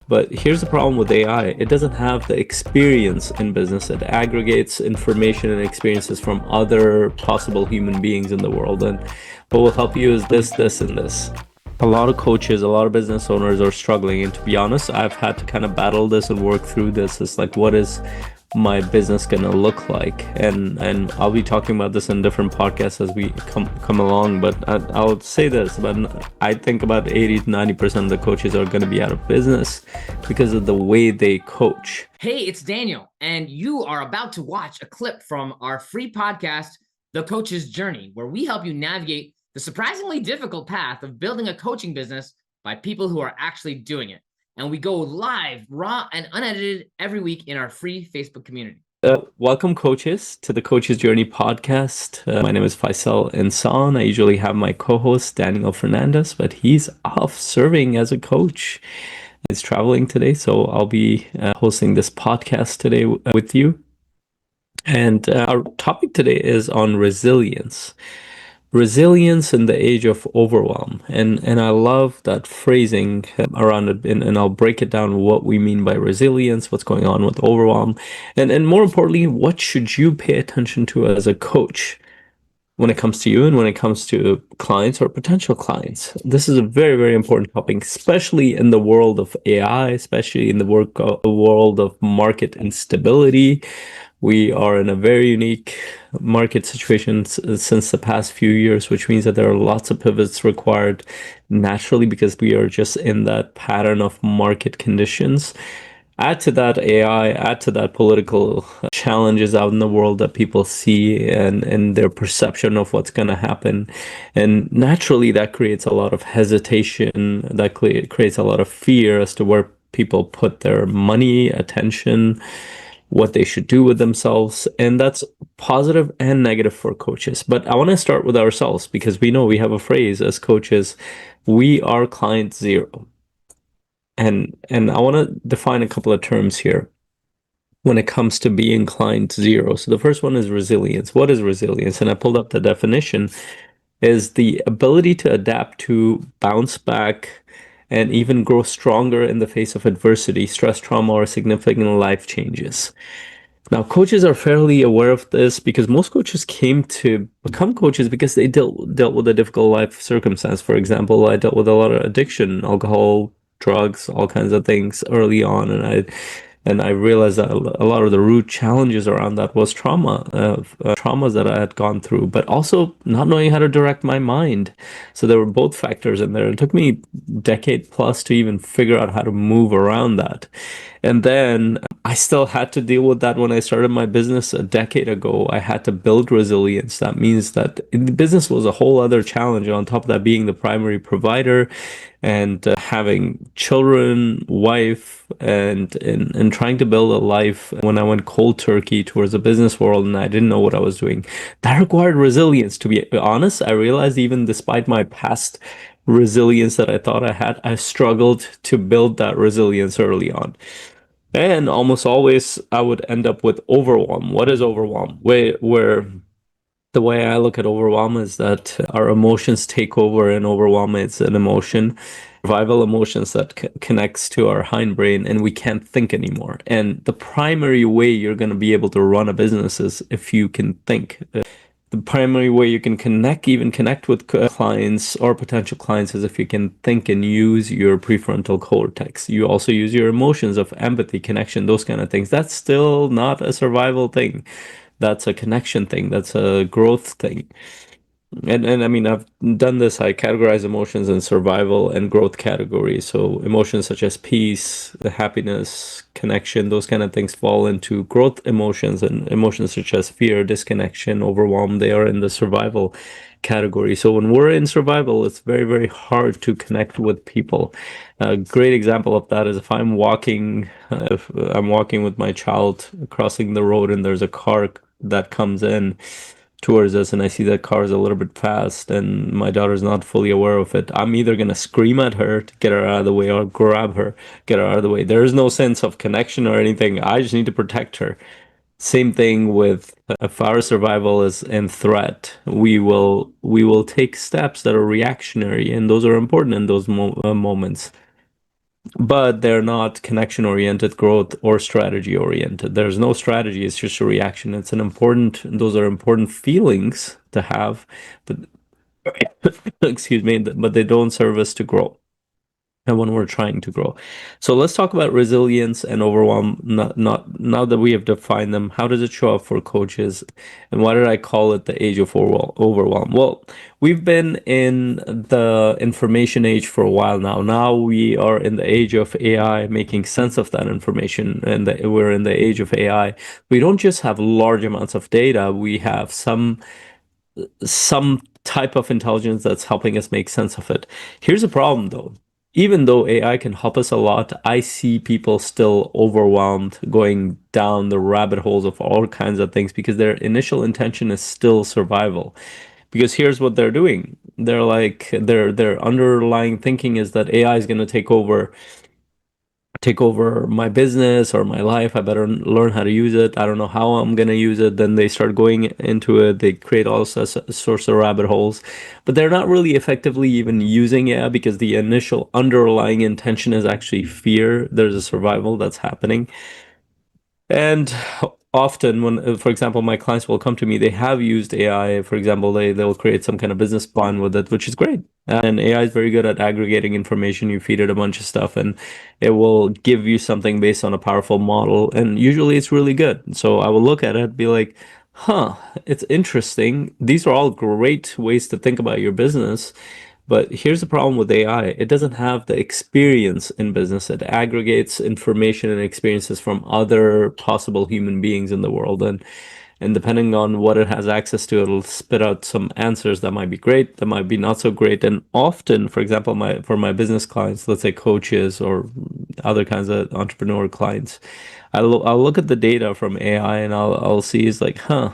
But here's the problem with AI. It doesn't have the experience in business. It aggregates information and experiences from other possible human beings in the world. And what will help you is this, and this. A lot of coaches, a lot of business owners are struggling. And to be honest, I've had to kind of battle this and work through this. It's like, what is my business gonna look like? And I'll be talking about this in different podcasts as we come along. But I'll say this: but I think about 80 to 90% of the coaches are going to be out of business because of the way they coach. Hey, it's Daniel, and you are about to watch a clip from our free podcast, The Coach's Journey, where we help you navigate the surprisingly difficult path of building a coaching business by people who are actually doing it. And we go live, raw, and unedited every week in our free Facebook community. Welcome, coaches, to the Coach's Journey podcast. My name is Faisal Insan. I usually have my co-host, Daniel Fernandez, but he's off serving as a coach. He's traveling today, so I'll be hosting this podcast today with you. And our topic today is on resilience. Resilience in the age of overwhelm. And I love that phrasing around it, and I'll break it down what we mean by resilience, what's going on with overwhelm, and more importantly, what should you pay attention to as a coach when it comes to you and when it comes to clients or potential clients. This is a very, very important topic, especially in the world of AI, especially in the world of market instability. We are in a very unique market situation since the past few years, which means that there are lots of pivots required naturally because we are just in that pattern of market conditions. Add to that AI, add to that political challenges out in the world that people see and their perception of what's going to happen. And naturally, that creates a lot of hesitation, that creates a lot of fear as to where people put their money, attention, what they should do with themselves. And that's positive and negative for coaches. But I want to start with ourselves because we know we have a phrase as coaches, we are client zero. And I want to define a couple of terms here when it comes to being client zero. So the first one is resilience. What is resilience? And I pulled up the definition, is the ability to adapt, to bounce back, and even grow stronger in the face of adversity, stress, trauma, or significant life changes. Now, coaches are fairly aware of this because most coaches came to become coaches because they dealt with a difficult life circumstance. For example, I dealt with a lot of addiction, alcohol, drugs, all kinds of things early on, and I realized that a lot of the root challenges around that was traumas that I had gone through, but also not knowing how to direct my mind. So there were both factors in there. It took me a decade plus to even figure out how to move around that. And then I still had to deal with that when I started my business a decade ago. I had to build resilience. That means that the business was a whole other challenge. On top of that, being the primary provider and having children, wife, and trying to build a life when I went cold turkey towards the business world and I didn't know what I was doing. That required resilience. To be honest, I realized even despite my past resilience that I thought I had, I struggled to build that resilience early on. And almost always I would end up with overwhelm. What is overwhelm? Where the way I look at overwhelm is that our emotions take over, and overwhelm is an emotion, survival emotions that connects to our hindbrain, and we can't think anymore. And the primary way you're going to be able to run a business is if you can think. The primary way you can connect with clients or potential clients is if you can think and use your prefrontal cortex. You also use your emotions of empathy, connection, those kind of things. That's still not a survival thing. That's a connection thing. That's a growth thing. And I mean, I've done this. I categorize emotions in survival and growth categories. So emotions such as peace, the happiness, connection, those kind of things fall into growth emotions, and emotions such as fear, disconnection, overwhelm, they are in the survival category. So when we're in survival, it's very, very hard to connect with people. A great example of that is if I'm walking with my child crossing the road and there's a car that comes in towards us and I see that car is a little bit fast and my daughter's not fully aware of it, I'm either going to scream at her to get her out of the way or grab her, get her out of the way. There is no sense of connection or anything. I just need to protect her. Same thing with if our survival is in threat, we will take steps that are reactionary, and those are important in those moments. but they're not connection oriented growth or strategy oriented. There's no strategy, it's just a reaction. Those are important feelings to have, but excuse me, but they don't serve us to grow and when we're trying to grow. So let's talk about resilience and overwhelm. Not now that we have defined them, how does it show up for coaches, and why did I call it the age of overwhelm? Well, we've been in the information age for a while now. Now we are in the age of AI, making sense of that information, and we're in the age of AI. We don't just have large amounts of data; we have some type of intelligence that's helping us make sense of it. Here's a problem though. Even though AI can help us a lot, I see people still overwhelmed going down the rabbit holes of all kinds of things because their initial intention is still survival. Because here's what they're doing. They're like their underlying thinking is that AI is going to take over my business or my life. I better learn how to use it. I don't know how I'm going to use it. Then they start going into it. They create all sorts of rabbit holes, but they're not really effectively even using it because the initial underlying intention is actually fear. There's a survival that's happening. And often when, for example, my clients will come to me, they have used AI. For example, they'll create some kind of business plan with it, which is great. And AI is very good at aggregating information. You feed it a bunch of stuff and it will give you something based on a powerful model. And usually it's really good. So I will look at it, be like, huh, it's interesting. These are all great ways to think about your business. But here's the problem with AI. It doesn't have the experience in business. It aggregates information and experiences from other possible human beings in the world. And depending on what it has access to, it'll spit out some answers that might be great, that might be not so great. And often, for example, for my business clients, let's say coaches or other kinds of entrepreneur clients, I'll look at the data from AI and I'll see is like, huh,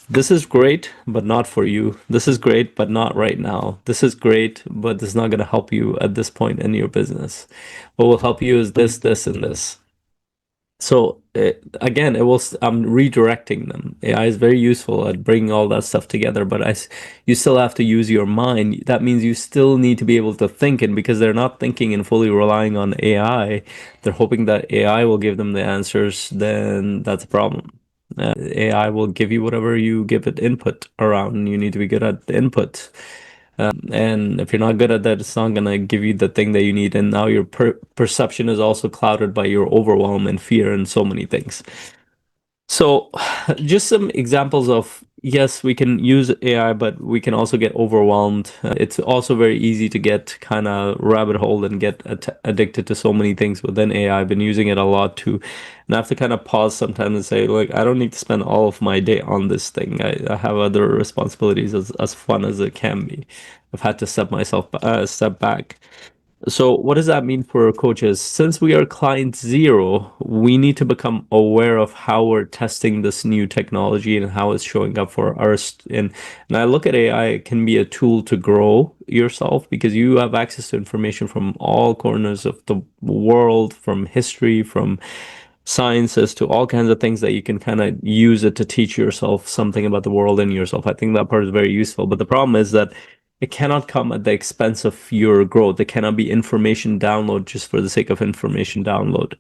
this is great, but not for you. This is great, but not right now. This is great, but it's not going to help you at this point in your business. What will help you is this, this, and this. So again, I'm redirecting them. AI is very useful at bringing all that stuff together, but you still have to use your mind. That means you still need to be able to think, and because they're not thinking and fully relying on AI, they're hoping that AI will give them the answers. Then that's a problem. AI will give you whatever you give it input around. You need to be good at the input. And if you're not good at that, it's not going to give you the thing that you need. And now your perception is also clouded by your overwhelm and fear and so many things. So, just some examples of yes, we can use AI, but we can also get overwhelmed. It's also very easy to get kind of rabbit hole and get addicted to so many things within AI. I've been using it a lot too, and I have to kind of pause sometimes and say, like, I don't need to spend all of my day on this thing. I have other responsibilities as fun as it can be. I've had to step back. So, what does that mean for coaches? Since we are client zero, we need to become aware of how we're testing this new technology and how it's showing up for us. And I look at AI, it can be a tool to grow yourself because you have access to information from all corners of the world, from history, from sciences to all kinds of things that you can kind of use it to teach yourself something about the world and yourself. I think that part is very useful. But the problem is that it cannot come at the expense of your growth. It cannot be information download just for the sake of information download.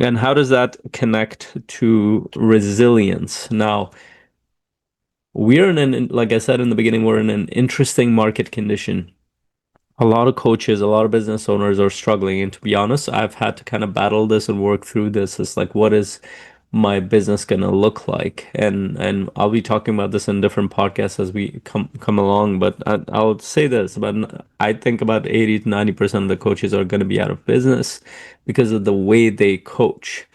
And how does that connect to resilience? Now, we're like I said in the beginning, we're in an interesting market condition. A lot of coaches, a lot of business owners are struggling. And to be honest, I've had to kind of battle this and work through this. It's like, what is my business gonna look like? And I'll be talking about this in different podcasts as we come along. But I'll say this: about I think about 80 to 90% of the coaches are going to be out of business because of the way they coach.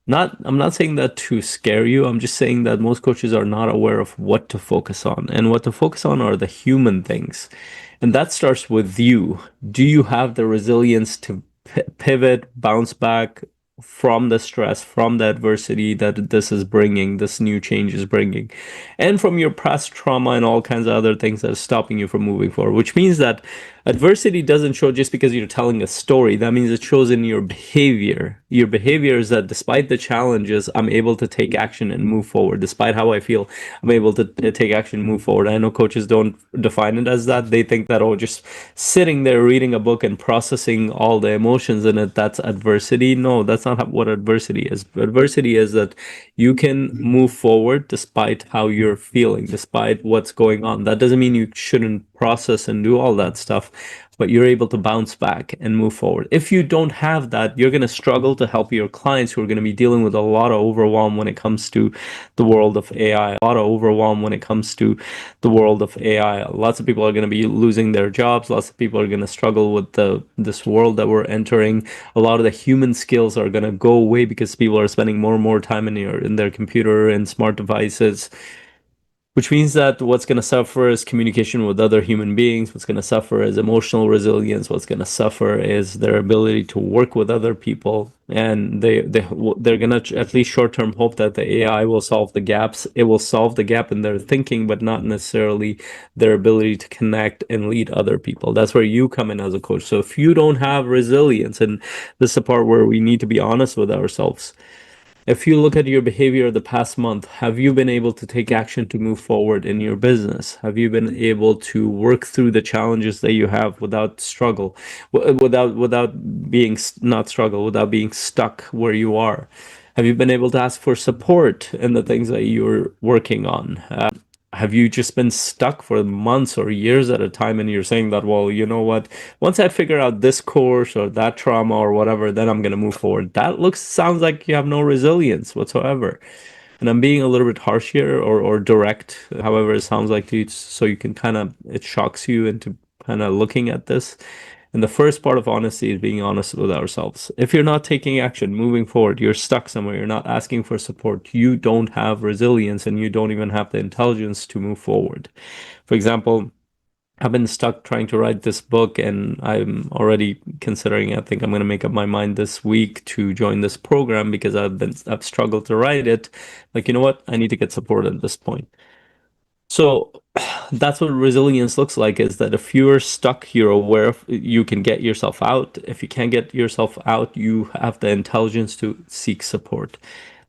I'm not saying that to scare you. I'm just saying that most coaches are not aware of what to focus on. And what to focus on are the human things. And that starts with you. Do you have the resilience to pivot, bounce back from the stress, from the adversity that this new change is bringing, and from your past trauma and all kinds of other things that are stopping you from moving forward? Which means that Adversity doesn't show just because you're telling a story. That means it shows in your behavior. Your behavior is that despite the challenges, I'm able to take action and move forward. Despite how I feel, I'm able to take action and move forward. I know coaches don't define it as that. They think that, oh, just sitting there reading a book and processing all the emotions in it, that's adversity. No, that's not what adversity is. Adversity is that you can move forward despite how you're feeling, despite what's going on. That doesn't mean you shouldn't process and do all that stuff, but you're able to bounce back and move forward. If you don't have that, you're going to struggle to help your clients who are going to be dealing with a lot of overwhelm when it comes to the world of AI, a lot of overwhelm when it comes to the world of AI. Lots of people are going to be losing their jobs. Lots of people are going to struggle with this world that we're entering. A lot of the human skills are going to go away because people are spending more and more time in their computer and smart devices, which means that what's going to suffer is communication with other human beings. What's going to suffer is emotional resilience. What's going to suffer is their ability to work with other people. And they're going to at least short term hope that the AI will solve the gaps. It will solve the gap in their thinking, but not necessarily their ability to connect and lead other people. That's where you come in as a coach. So if you don't have resilience, and this is the part where we need to be honest with ourselves, if you look at your behavior the past month, have you been able to take action to move forward in your business? Have you been able to work through the challenges that you have without struggle, without being not struggle, without being stuck where you are? Have you been able to ask for support in the things that you're working on? Have you just been stuck for months or years at a time and you're saying that, well, you know what, once I figure out this course or that trauma or whatever, then I'm going to move forward? That sounds like you have no resilience whatsoever. And I'm being a little bit harsh here, or direct, however it sounds like to you, so you can kind of, it shocks you into kind of looking at this. And the first part of honesty is being honest with ourselves. If you're not taking action, moving forward, you're stuck somewhere, you're not asking for support, you don't have resilience, and you don't even have the intelligence to move forward. For example, I've been stuck trying to write this book, and I'm already considering, I think I'm going to make up my mind this week to join this program because I've struggled to write it. Like, you know what? I need to get support at this point. So that's what resilience looks like, is that if you're stuck, you're aware of, you can get yourself out. If you can't get yourself out, you have the intelligence to seek support.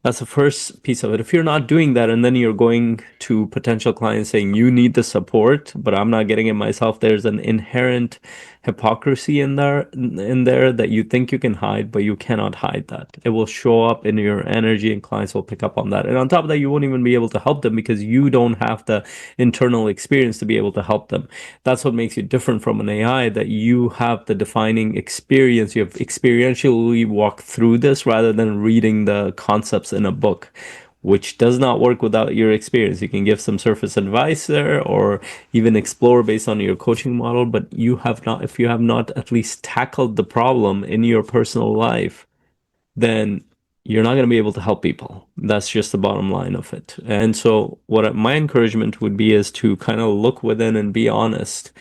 That's the first piece of it. If you're not doing that, and then you're going to potential clients saying you need the support, but I'm not getting it myself, there's an inherent hypocrisy in there that you think you can hide, but you cannot hide that. It will show up in your energy, and clients will pick up on that. And on top of that, you won't even be able to help them because you don't have the internal experience to be able to help them. That's what makes you different from an AI, that you have the defining experience. You have experientially walked through this rather than reading the concepts in a book, which does not work without your experience. You can give some surface advice there, or even explore based on your coaching model, but you have not, if you have not at least tackled the problem in your personal life, then you're not going to be able to help people. That's just the bottom line of it. And so what my encouragement would be is to kind of look within and be honest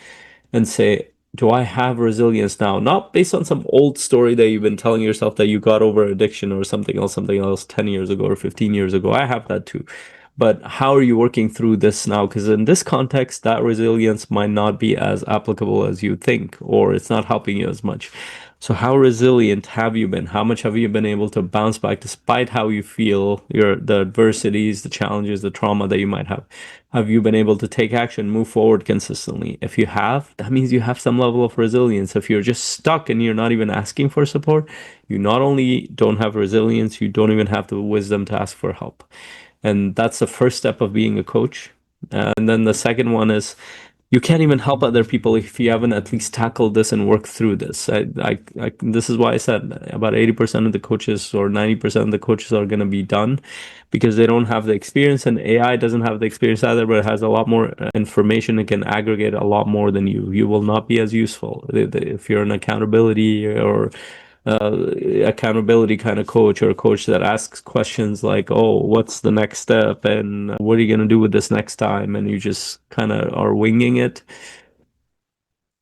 and say, do I have resilience now? Not based on some old story that you've been telling yourself that you got over addiction or something else 10 years ago or 15 years ago. I have that too. But how are you working through this now? Because in this context, that resilience might not be as applicable as you think, or it's not helping you as much. So how resilient have you been? How much have you been able to bounce back despite how you feel, the adversities, the challenges, the trauma that you might have? Have you been able to take action, move forward consistently? If you have, that means you have some level of resilience. If you're just stuck and you're not even asking for support, you not only don't have resilience, you don't even have the wisdom to ask for help. And that's the first step of being a coach. And then the second one is, you can't even help other people if you haven't at least tackled this and worked through this. This is why I said about 80% of the coaches or 90% of the coaches are going to be done because they don't have the experience, and AI doesn't have the experience either, but it has a lot more information. It can aggregate a lot more than you. You will not be as useful if you're an accountability or accountability kind of coach, or a coach that asks questions like, oh, what's the next step, and what are you going to do with this next time, and you just kind of are winging it.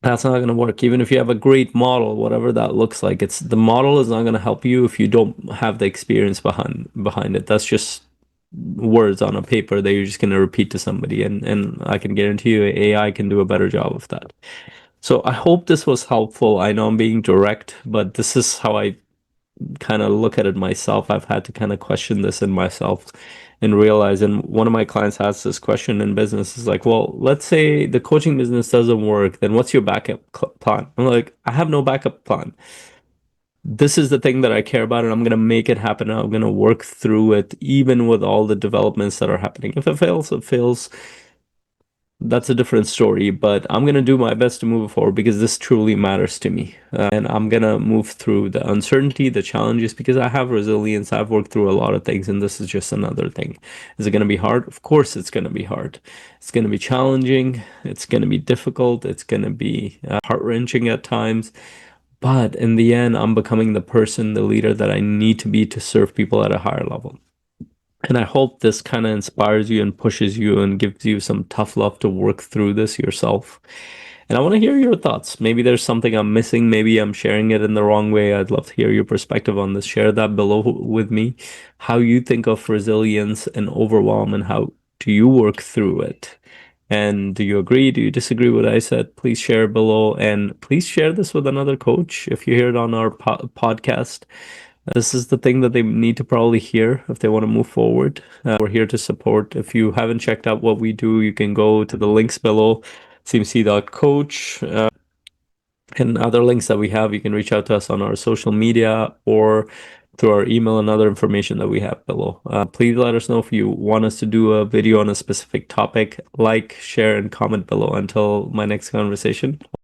That's not going to work. Even if you have a great model, whatever that looks like, it's the model is not going to help you if you don't have the experience behind it. That's just words on a paper that you're just going to repeat to somebody, and I can guarantee you AI can do a better job of that. So I hope this was helpful. I know I'm being direct, but this is how I kind of look at it myself. I've had to kind of question this in myself and realize. And one of my clients asked this question in business is like, well, let's say the coaching business doesn't work, then what's your backup plan? I'm like, I have no backup plan. This is the thing that I care about, and I'm going to make it happen. I'm going to work through it, even with all the developments that are happening. If it fails, it fails. That's a different story, but I'm going to do my best to move forward because this truly matters to me. And I'm going to move through the uncertainty, the challenges, because I have resilience. I've worked through a lot of things, and this is just another thing. Is it going to be hard? Of course, it's going to be hard. It's going to be challenging. It's going to be difficult. It's going to be heart wrenching at times. But in the end, I'm becoming the person, the leader that I need to be to serve people at a higher level. And I hope this kind of inspires you and pushes you and gives you some tough love to work through this yourself. And I want to hear your thoughts. Maybe there's something I'm missing. Maybe I'm sharing it in the wrong way. I'd love to hear your perspective on this. Share that below with me. How you think of resilience and overwhelm, and how do you work through it? And do you agree? Do you disagree with what I said? Please share below, and please share this with another coach if you hear it on our podcast. This is the thing that they need to probably hear if they want to move forward. We're here to support. If you haven't checked out what we do, you can go to the links below, cmc.coach, and other links that we have. You can reach out to us on our social media or through our email and other information that we have below. Please let us know if you want us to do a video on a specific topic. Like, share, and comment below. Until my next conversation.